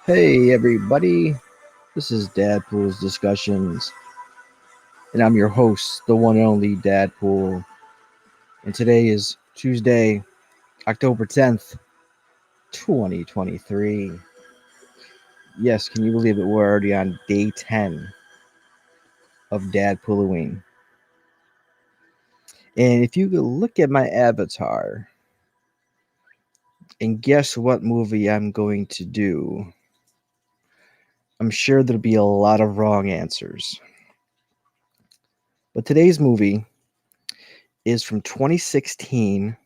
Hey everybody, this is DadPooL's Discussions, and I'm your host, the one and only DadPooL. And today is Tuesday, October 10th, 2023. Yes, can you believe it? We're already on day 10 of DadPooLoWeen. And if you could look at my avatar and guess what movie I'm going to do, I'm sure there'll be a lot of wrong answers. But today's movie is from 2016.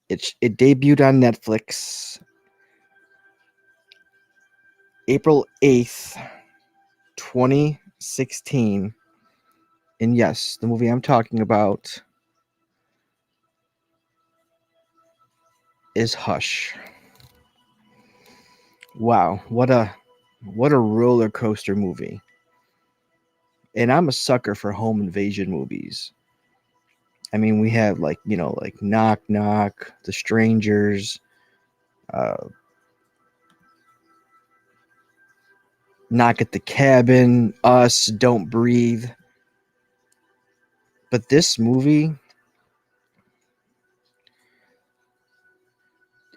It debuted on Netflix April 8th, 2016. And yes, the movie I'm talking about is Hush. Wow, what a roller coaster movie. And I'm a sucker for home invasion movies. I mean, we have like Knock Knock, The Strangers, uh, Knock at the Cabin, Us, Don't Breathe. But this movie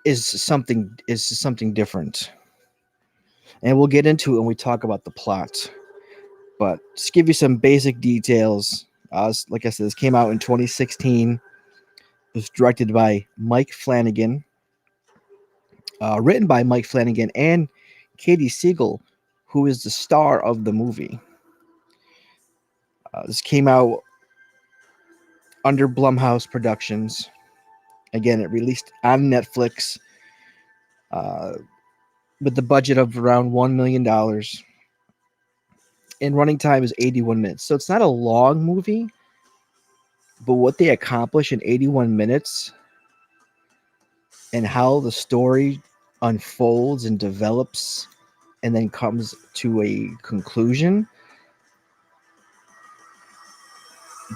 is something different. And we'll get into it when we talk about the plot. But just give you some basic details. Like I said, this came out in 2016. It was directed by Mike Flanagan, written by Mike Flanagan and Katie Siegel, who is the star of the movie. This came out under Blumhouse Productions. Again, it released on Netflix with the budget of around $1 million. And running time is 81 minutes. So it's not a long movie, but what they accomplish in 81 minutes and how the story unfolds and develops and then comes to a conclusion.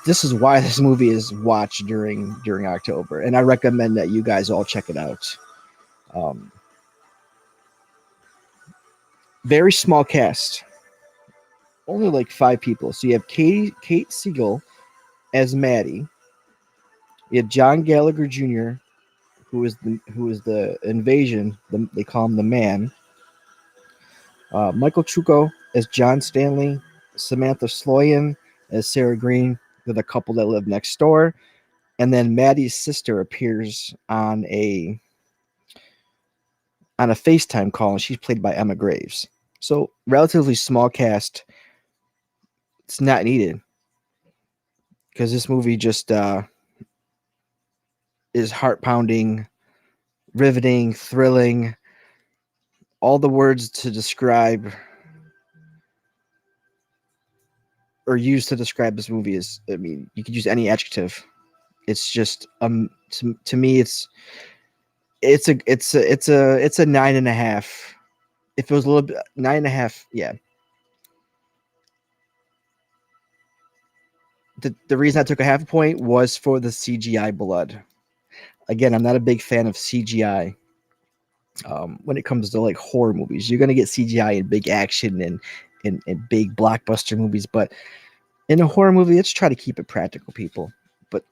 This is why this movie is watched during October, and I recommend that you guys all check it out. Very small cast, only like 5 people. So you have Kate Siegel as Maddie. You have John Gallagher Jr., who is the invasion. They call him the man. Michael Trucco as John Stanley. Samantha Sloyan as Sarah Green. They're the couple that live next door. And then Maddie's sister appears on a FaceTime call, and she's played by Emma Graves. So relatively small cast. It's not needed because this movie just is heart pounding, riveting, thrilling. All the words to describe or used to describe this movie is, I mean, you could use any adjective. It's just to me it's a 9.5. If it was a little bit 9.5, yeah. The reason I took a half a point was for the CGI blood. Again, I'm not a big fan of CGI. When it comes to like horror movies, you're gonna get CGI in big action and in big blockbuster movies, but in a horror movie, let's try to keep it practical, people. But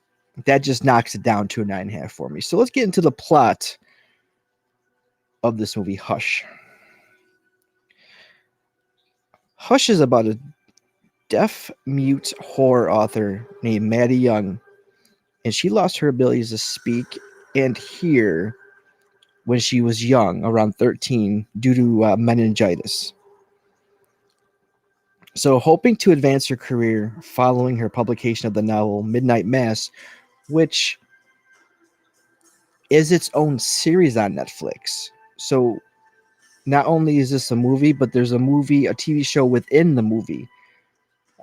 that just knocks it down to a 9.5 for me. So let's get into the plot of this movie, Hush. Hush is about a deaf-mute horror author named Maddie Young, and she lost her abilities to speak and hear when she was young, around 13, due to meningitis. So, hoping to advance her career following her publication of the novel Midnight Mass, which is its own series on Netflix. So, not only is this a movie, but there's a TV show within the movie.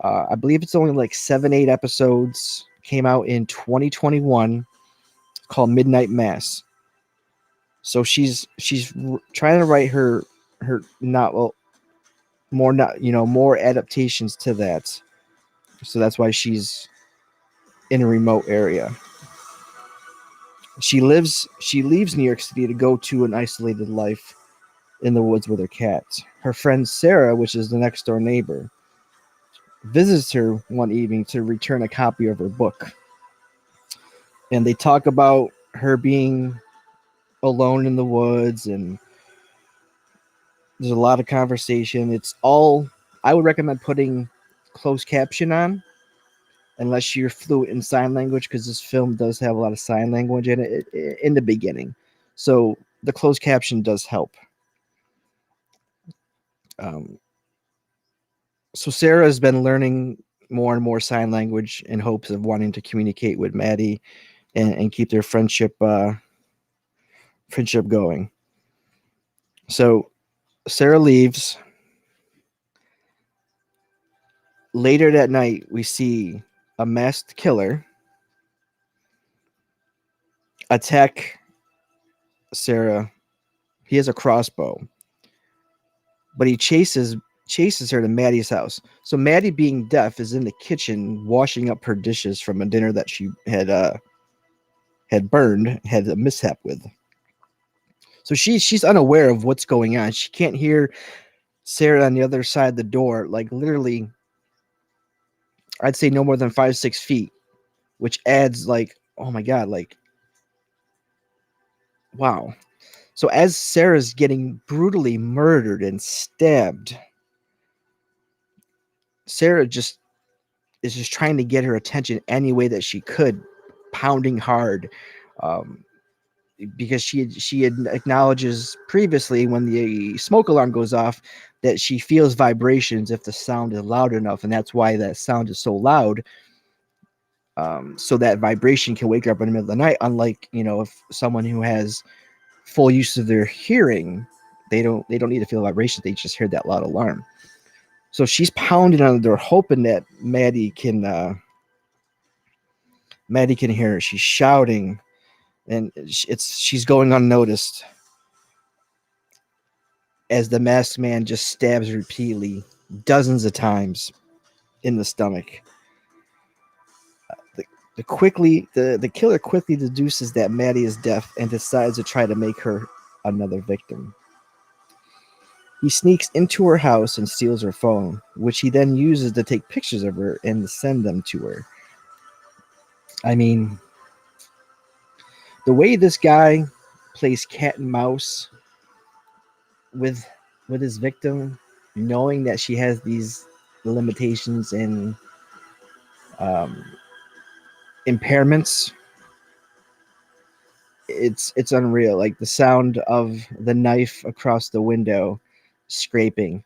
I believe it's only like 7-8 episodes. Came out in 2021, called Midnight Mass. So she's trying to write her novel, more adaptations to that. So that's why she's in a remote area. She leaves New York City to go to an isolated life in the woods with her cats. Her friend Sarah, which is the next door neighbor, visits her one evening to return a copy of her book. And they talk about her being alone in the woods, and there's a lot of conversation. It's all, I would recommend putting closed caption on unless you're fluent in sign language, because this film does have a lot of sign language in it in the beginning. So the closed caption does help. Um, so Sarah has been learning more and more sign language in hopes of wanting to communicate with Maddie and keep their friendship going. So Sarah leaves. Later that night, we see a masked killer attack Sarah. He has a crossbow, but he chases her to Maddie's house. So Maddie, being deaf, is in the kitchen washing up her dishes from a dinner that she had burned, had a mishap with. So she's unaware of what's going on. She can't hear Sarah on the other side of the door, like literally, I'd say no more than 5-6 feet, which adds like, oh my god, like, wow. So as Sarah's getting brutally murdered and stabbed, Sarah is just trying to get her attention any way that she could, pounding hard, um, because she had acknowledges previously when the smoke alarm goes off that she feels vibrations if the sound is loud enough, and that's why that sound is so loud. So that vibration can wake her up in the middle of the night. Unlike, if someone who has full use of their hearing, they don't need to feel vibrations. They just hear that loud alarm. So she's pounding on the door, hoping that Maddie can hear her. She's shouting, and she's going unnoticed as the masked man just stabs repeatedly, dozens of times in the stomach. The killer quickly deduces that Maddie is deaf and decides to try to make her another victim. He sneaks into her house and steals her phone, which he then uses to take pictures of her and send them to her. I mean, the way this guy plays cat and mouse with his victim, knowing that she has these limitations and impairments, it's unreal. Like the sound of the knife across the window scraping.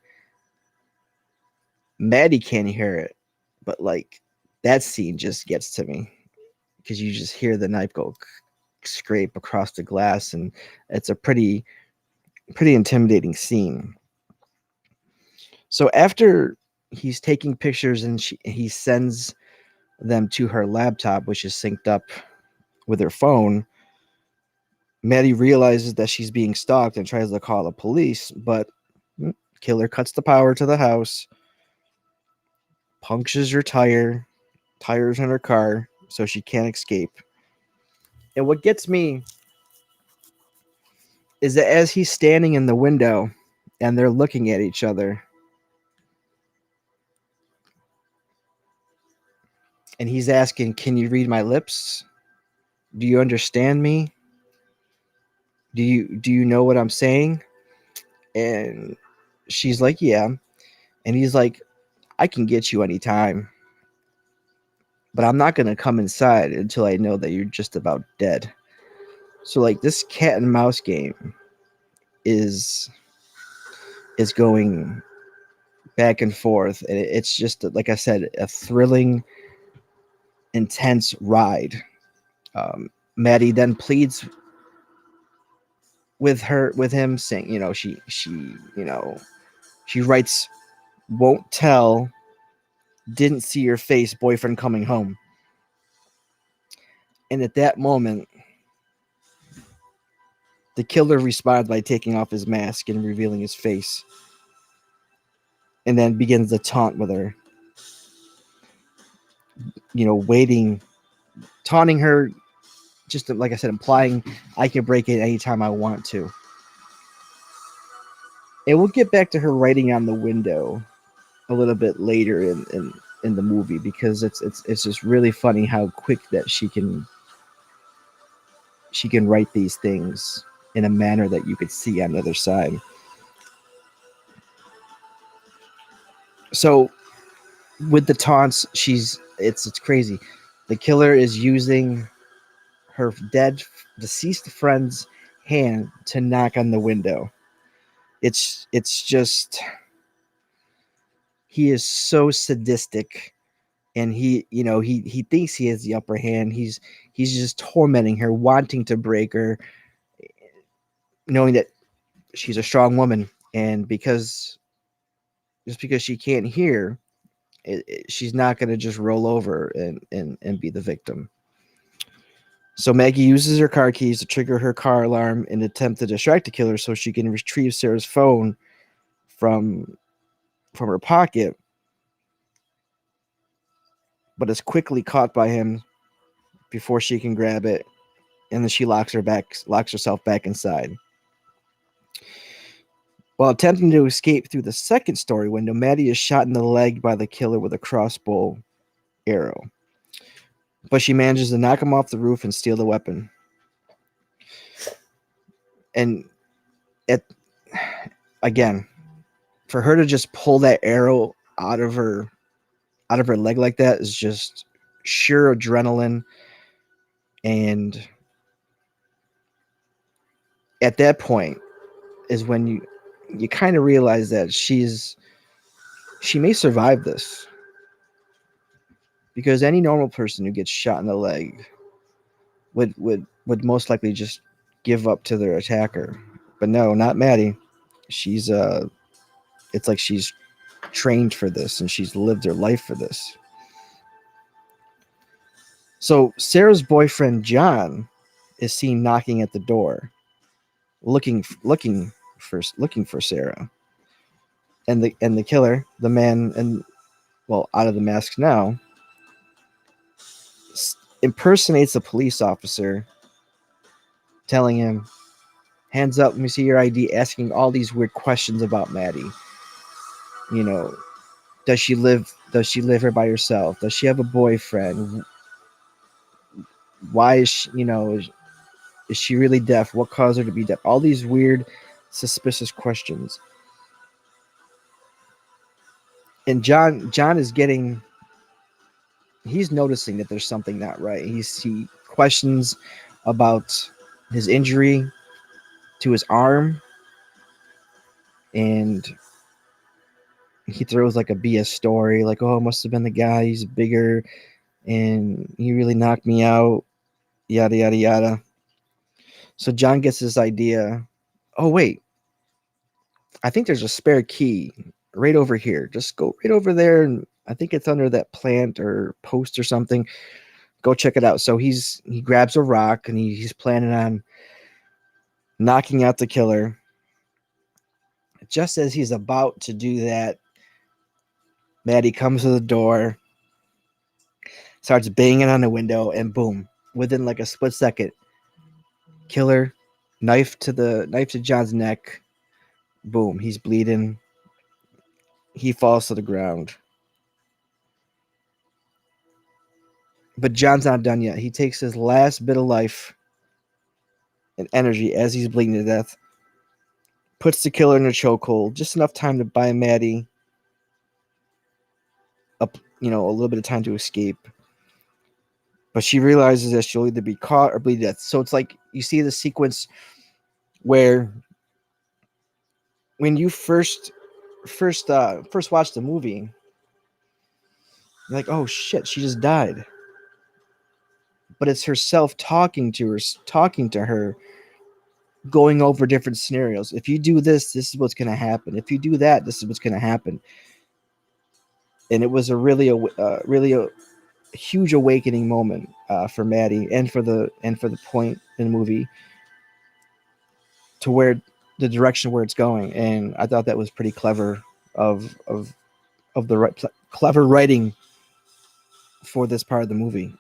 Maddie can't hear it, but like that scene just gets to me because you just hear the knife go scrape across the glass, and it's a pretty intimidating scene. So after he's taking pictures and he sends them to her laptop, which is synced up with her phone, Maddie realizes that she's being stalked and tries to call the police, but killer cuts the power to the house, punctures her tires in her car, so she can't escape. And what gets me is that as he's standing in the window and they're looking at each other, and he's asking, "Can you read my lips? Do you understand me? Do you know what I'm saying?" And she's like, "Yeah." And he's like, "I can get you anytime, but I'm not going to come inside until I know that you're just about dead." So like this cat and mouse game is going back and forth, and it's just, like I said, a thrilling, intense ride. Maddie then pleads with him, saying, she writes, "Won't tell, didn't see your face, boyfriend coming home." And at that moment, the killer responds by taking off his mask and revealing his face, and then begins to taunt with her, taunting her just like I said, implying I can break it anytime I want to. And we'll get back to her writing on the window a little bit later in the movie, because it's just really funny how quick that she can write these things in a manner that you could see on the other side. So with the taunts, it's crazy. The killer is using her deceased friend's hand to knock on the window. It's just, he is so sadistic, and he thinks he has the upper hand. He's just tormenting her, wanting to break her, knowing that she's a strong woman, and just because she can't hear, she's not going to just roll over and be the victim. So Maggie uses her car keys to trigger her car alarm and attempt to distract the killer so she can retrieve Sarah's phone from her pocket, but is quickly caught by him before she can grab it, and then she locks herself back inside. While attempting to escape through the second story window, Maddie is shot in the leg by the killer with a crossbow arrow, but she manages to knock him off the roof and steal the weapon. And again, for her to just pull that arrow out of her leg like that is just sheer adrenaline. And at that point is when you kind of realize that she may survive this, because any normal person who gets shot in the leg would most likely just give up to their attacker. But no, not Maddie. She's it's like she's trained for this, and she's lived her life for this. So Sarah's boyfriend John is seen knocking at the door, looking for Sarah. And the killer, the man, and out of the mask now, impersonates a police officer, telling him, "Hands up, let me see your ID," asking all these weird questions about Maddie. Does she live here by herself? Does she have a boyfriend? Why is she, is she really deaf? What caused her to be deaf? All these weird, suspicious questions. And John is he's noticing that there's something not right. He questions about his injury to his arm, and he throws like a BS story, like, "Oh, it must have been the guy. He's bigger, and he really knocked me out." Yada yada yada. So John gets this idea. Oh wait, I think there's a spare key right over here. Just go right over there, and I think it's under that plant or post or something. Go check it out. So he grabs a rock, and he's planning on knocking out the killer. Just as he's about to do that, Maddie comes to the door, starts banging on the window, and boom, within like a split second, killer, knife to John's neck. Boom, he's bleeding. He falls to the ground. But John's not done yet. He takes his last bit of life and energy as he's bleeding to death, puts the killer in a chokehold, just enough time to buy Maddie up, a little bit of time to escape. But she realizes that she'll either be caught or bleed to death. So it's like you see the sequence where when you first watch the movie, you're like, "Oh shit, she just died." But it's herself talking to her, going over different scenarios. If you do this, this is what's going to happen. If you do that, this is what's going to happen. And it was a really a huge awakening moment for Maddie, and for the point in the movie to where the direction where it's going. And I thought that was pretty clever of the clever writing for this part of the movie.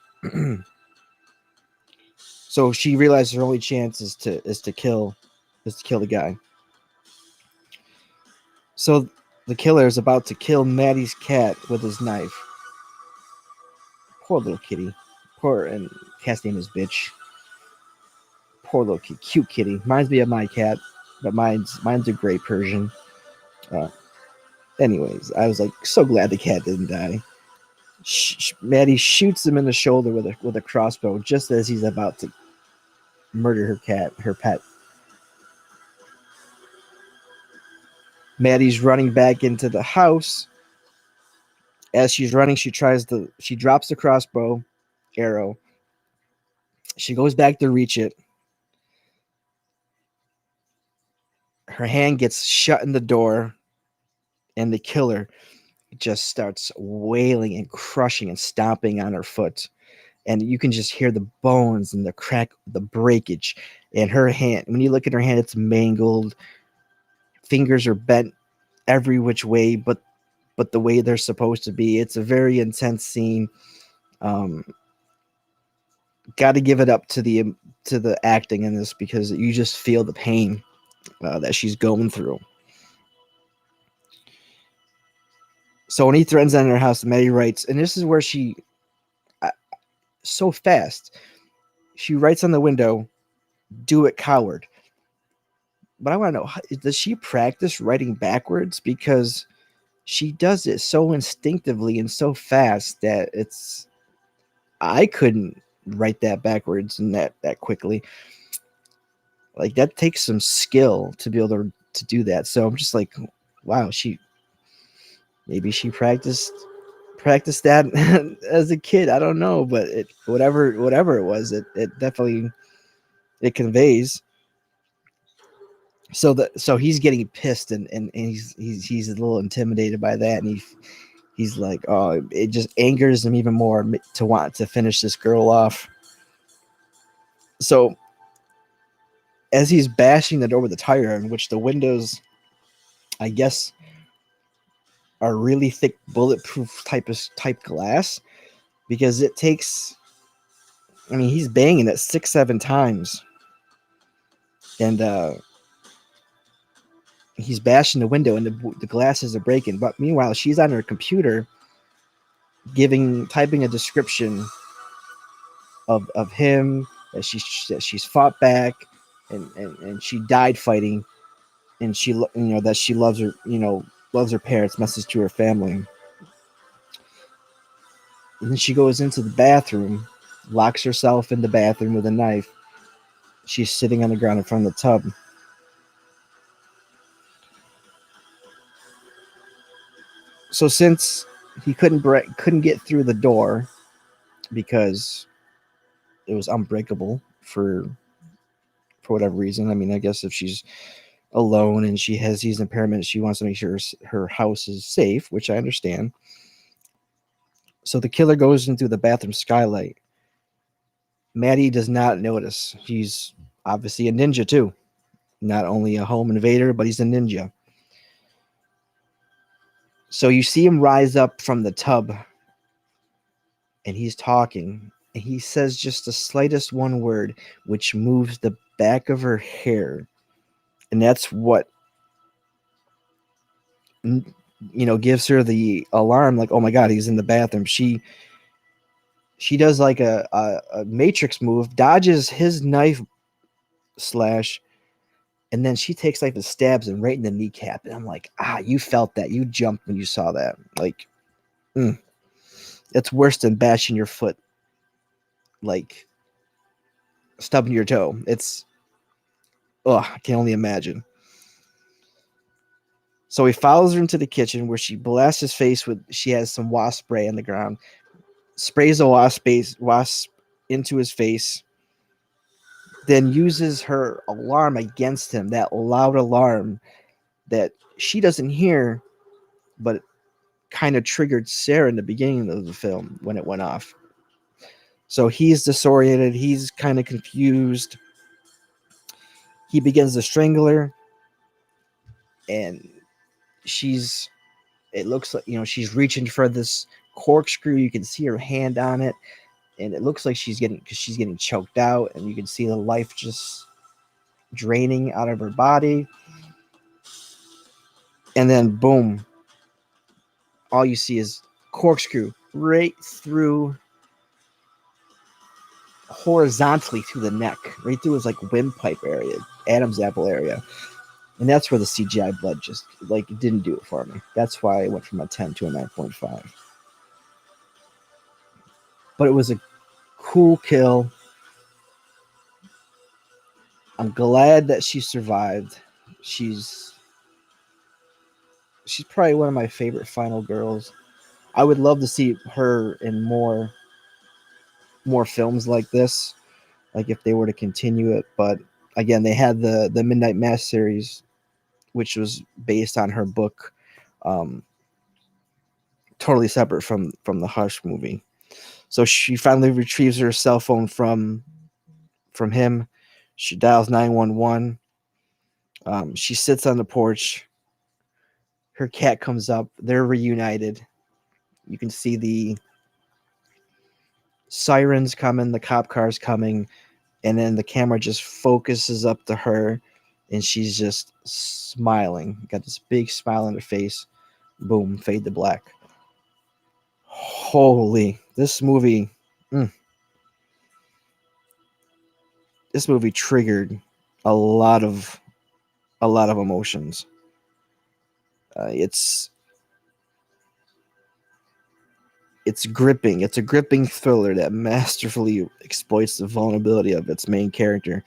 So she realizes her only chance is to kill the guy. So the killer is about to kill Maddie's cat with his knife. Poor little kitty. Poor, and cat's name is Bitch. Poor little cute kitty. Reminds me of my cat, but mine's a gray Persian. Uh, anyways, I was like so glad the cat didn't die. Maddie shoots him in the shoulder with a crossbow just as he's about to murder her pet. Maddie's running back into the house. As she's running, she drops the crossbow arrow. She goes back to reach it. Her hand gets shut in the door, and the killer just starts wailing and crushing and stomping on her foot. And you can just hear the bones and the crack, the breakage. And her hand, when you look at her hand, it's mangled. Fingers are bent every which way, but the way they're supposed to be. It's a very intense scene. Got to give it up to the acting in this, because you just feel the pain that she's going through. So when he threatens on her house, Maddie writes, and this is where she, so fast, she writes on the window, "Do it, coward." But I want to know, does she practice writing backwards? Because she does it so instinctively and so fast that I couldn't write that backwards and that quickly. Like, that takes some skill to be able to do that. So I'm just like, wow, maybe she practiced that as a kid. I don't know, but whatever it was, it definitely, it conveys. So he's getting pissed, and he's a little intimidated by that, and he's like, oh, it just angers him even more to want to finish this girl off. So as he's bashing the door with the tire iron, which the windows, I guess, are really thick bulletproof type glass, because it takes, I mean, he's banging it 6-7 times, and he's bashing the window, and the glasses are breaking. But meanwhile, she's on her computer typing a description of him, that she's fought back, and she died fighting, and that she loves her parents, message to her family. And then she goes into the bathroom, locks herself in the bathroom with a knife. She's sitting on the ground in front of the tub. So since he couldn't get through the door because it was unbreakable for whatever reason. I mean, I guess if she's alone and she has these impairments, she wants to make sure her house is safe, which I understand. So the killer goes into the bathroom skylight. Maddie does not notice. He's obviously a ninja too. Not only a home invader, but he's a ninja. So you see him rise up from the tub, and he's talking, and he says just the slightest one word, which moves the back of her hair. And that's what, gives her the alarm, like, oh my God, he's in the bathroom. She does like a matrix move, dodges his knife slash, and then she takes like the stabs and right in the kneecap. And I'm like, you felt that. You jumped when you saw that. Like, it's worse than bashing your foot, like stubbing your toe. I can only imagine. So he follows her into the kitchen, where she blasts his face she has some wasp spray on the ground, sprays a wasp into his face, then uses her alarm against him, that loud alarm that she doesn't hear, but kind of triggered Sarah in the beginning of the film when it went off. So he's disoriented. He's kind of confused. He begins to strangle her, and it looks like, she's reaching for this corkscrew. You can see her hand on it, and it looks like she's getting choked out, and you can see the life just draining out of her body. And then boom, all you see is corkscrew right through, horizontally through the neck, right through his like windpipe area, Adam's apple area. And that's where the CGI blood just like didn't do it for me. That's why I went from a 10 to a 9.5. But it was a cool kill. I'm glad that she survived. She's probably one of my favorite final girls. I would love to see her in more films like this, like if they were to continue it. But again, they had the Midnight Mass series, which was based on her book, totally separate from the Hush movie. So she finally retrieves her cell phone from him. She dials 911. She sits on the porch. Her cat comes up. They're reunited. You can see the sirens coming, the cop cars coming, and then the camera just focuses up to her, and she's just smiling. Got this big smile on her face. Boom, fade to black. Holy, this movie. This movie triggered a lot of emotions. It's gripping. It's a gripping thriller that masterfully exploits the vulnerability of its main character,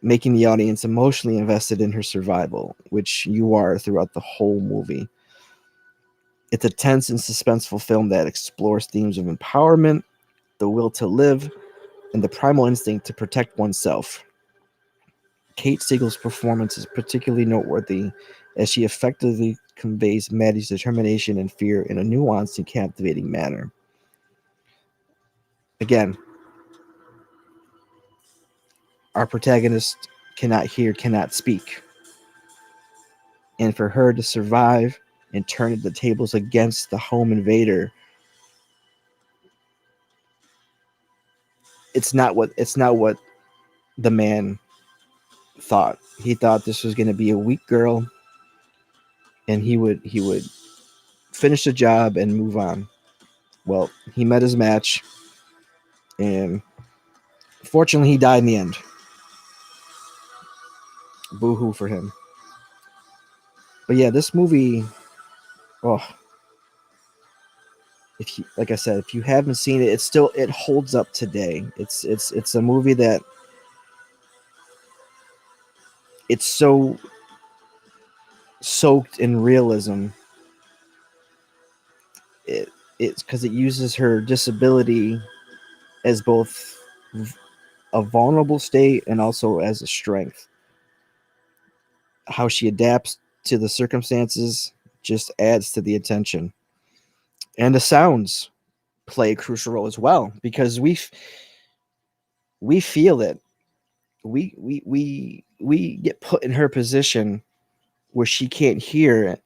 making the audience emotionally invested in her survival, which you are throughout the whole movie. It's a tense and suspenseful film that explores themes of empowerment, the will to live, and the primal instinct to protect oneself. Kate Siegel's performance is particularly noteworthy as she effectively conveys Maddie's determination and fear in a nuanced and captivating manner. Again, our protagonist cannot hear, cannot speak. And for her to survive and turn the tables against the home invader, it's not what the man thought. He thought this was going to be a weak girl, and he would finish the job and move on. Well, he met his match, and fortunately, he died in the end. Boo-hoo for him. But yeah, this movie, if you, like I said, if you haven't seen it, it holds up today. It's a movie that it's so soaked in realism. It's because it uses her disability as both a vulnerable state and also as a strength. How she adapts to the circumstances just adds to the attention. And the sounds play a crucial role as well, because we feel it. We get put in her position where she can't hear,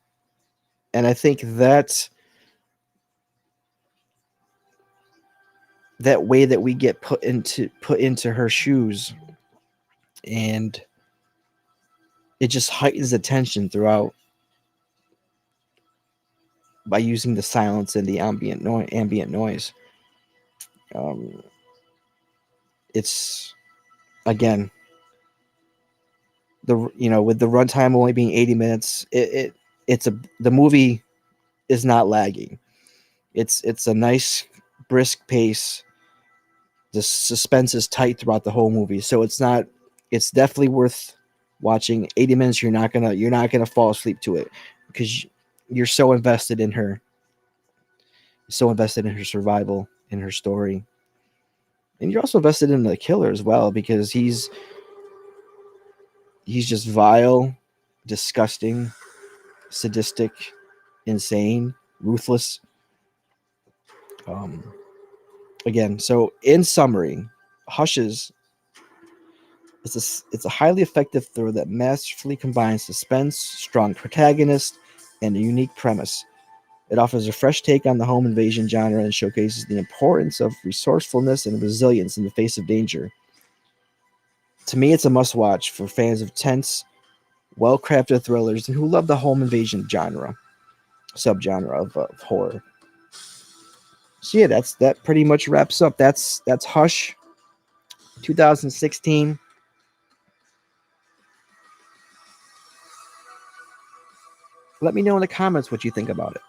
and I think that way that we get put into her shoes, and it just heightens the tension throughout by using the silence and the ambient noise. It's, again, with the runtime only being 80 minutes, the movie is not lagging. It's a nice brisk pace. The suspense is tight throughout the whole movie, so it's definitely worth watching. 80 minutes, you're not gonna fall asleep to it, because you're so invested in her, survival, in her story, and you're also invested in the killer as well, because he's just vile, disgusting, sadistic, insane, ruthless. Again, so in summary, Hushes, it's a highly effective thriller that masterfully combines suspense, strong protagonist, and a unique premise. It offers a fresh take on the home invasion genre and showcases the importance of resourcefulness and resilience in the face of danger. To me, it's a must-watch for fans of tense, well-crafted thrillers and who love the home invasion subgenre of horror. So yeah, that pretty much wraps up. That's Hush, 2016. Let me know in the comments what you think about it.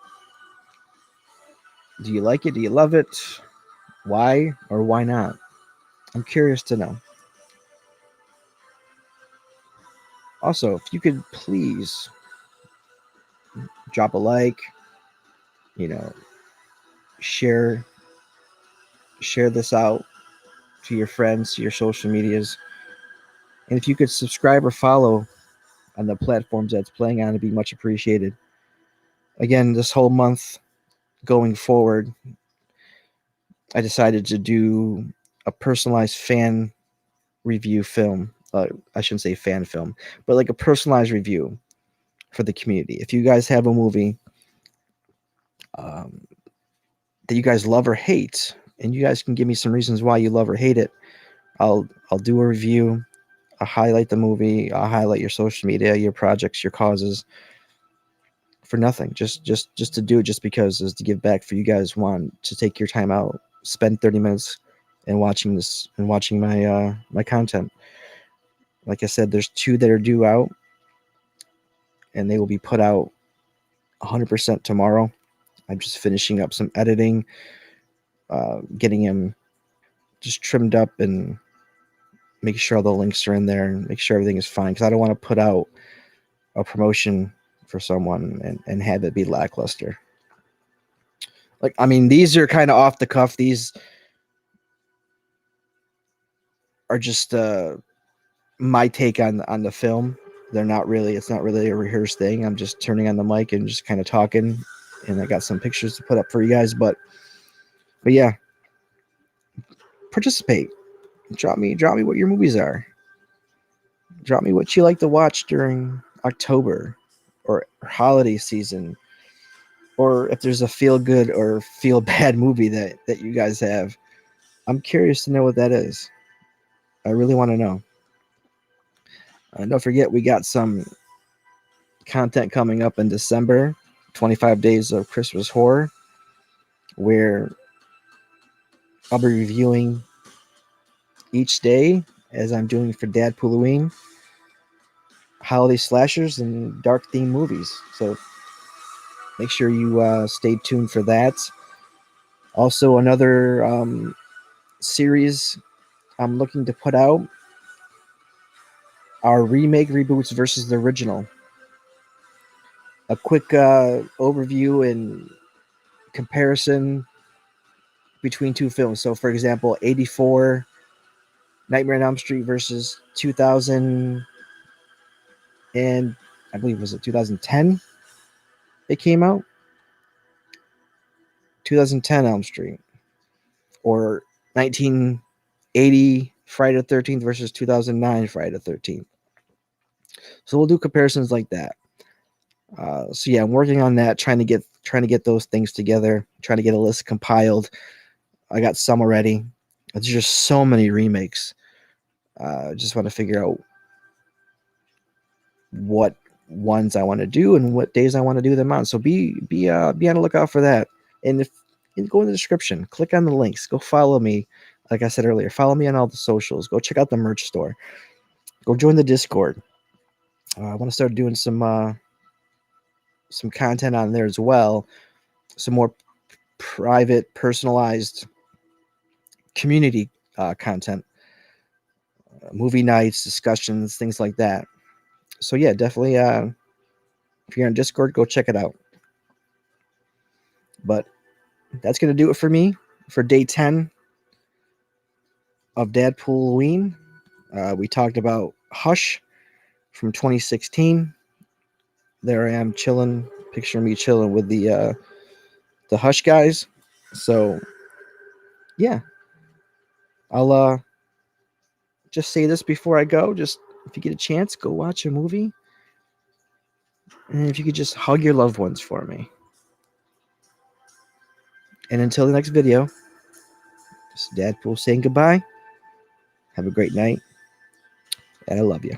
Do you like it? Do you love it? Why or why not? I'm curious to know. Also, if you could please drop a like, you know, share this out to your friends, to your social medias. And if you could subscribe or follow on the platforms that's playing on, it'd be much appreciated. Again, this whole month going forward, I decided to do a personalized fan review film. I shouldn't say fan film, but like a personalized review for the community. If you guys have a movie that you guys love or hate, and you guys can give me some reasons why you love or hate it, I'll do a review. I'll highlight the movie. I'll highlight your social media, your projects, your causes, for nothing. Just to do it just because, is to give back. For you guys want to take your time out, spend 30 minutes and watching my my content. Like I said, there's 2 that are due out, and they will be put out 100% tomorrow. I'm just finishing up some editing, getting them just trimmed up and making sure all the links are in there and make sure everything is fine, because I don't want to put out a promotion for someone and have it be lackluster. Like, I mean, these are kind of off the cuff. These are just my take on the film. It's not really a rehearsed thing. I'm just turning on the mic and just kind of talking, and I got some pictures to put up for you guys. But yeah, participate. Drop me what your movies are. Drop me what you like to watch during October or holiday season, or if there's a feel good or feel bad movie that you guys have. I'm curious to know what that is. I really want to know. Don't forget, we got some content coming up in December, 25 Days of Christmas Horror, where I'll be reviewing each day, as I'm doing for DadPooLoWeen, holiday slashers and dark themed movies. So make sure you stay tuned for that. Also, another series I'm looking to put out are remake reboots versus the original. A quick overview and comparison between 2 films. So, for example, 84 Nightmare on Elm Street versus 2000, and I believe, was it 2010 it came out? 2010 Elm Street, or 1980 Friday the 13th versus 2009 Friday the 13th. So we'll do comparisons like that. So yeah, I'm working on that, trying to get those things together, trying to get a list compiled. I got some already. There's just so many remakes. Just want to figure out what ones I want to do and what days I want to do them on. So be on the lookout for that. And go in the description, click on the links, go follow me. Like I said earlier, follow me on all the socials. Go check out the merch store. Go join the Discord. I want to start doing some content on there as well. Some more private, personalized community content, movie nights, discussions, things like that. So yeah, definitely. If you're on Discord, go check it out. But that's gonna do it for me for day 10 of DadPooLoWeen. We talked about Hush from 2016. There I am chilling. Picture me chilling with the Hush guys. So yeah, I'll just say this before I go. Just, if you get a chance, go watch a movie. And if you could just hug your loved ones for me. And until the next video, this is DadPooL saying goodbye. Have a great night, and I love you.